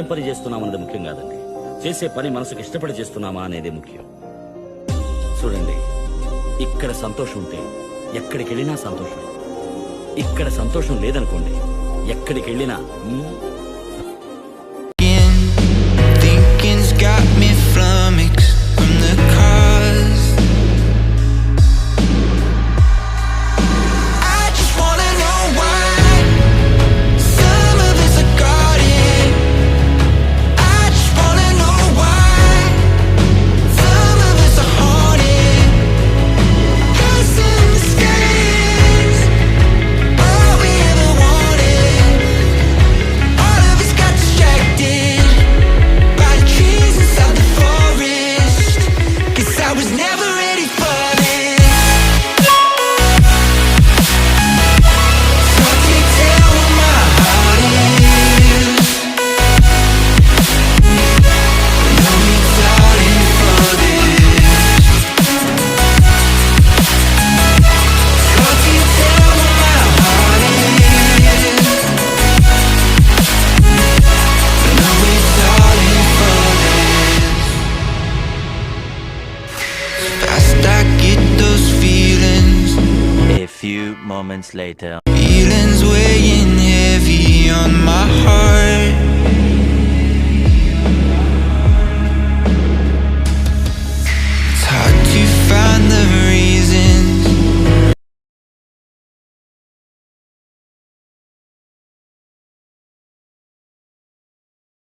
ఏం పని చేస్తున్నామన్నది ముఖ్యం కాదండి. చేసే పని మనసుకు ఇష్టపడి చేస్తున్నామా అనేది ముఖ్యం. చూడండి, ఇక్కడ సంతోషం ఉంటే ఎక్కడికి వెళ్ళినా సంతోషం. ఇక్కడ సంతోషం లేదనుకోండి, ఎక్కడికి వెళ్ళినా moments later. Feelings weighing heavy on my heart. It's hard to find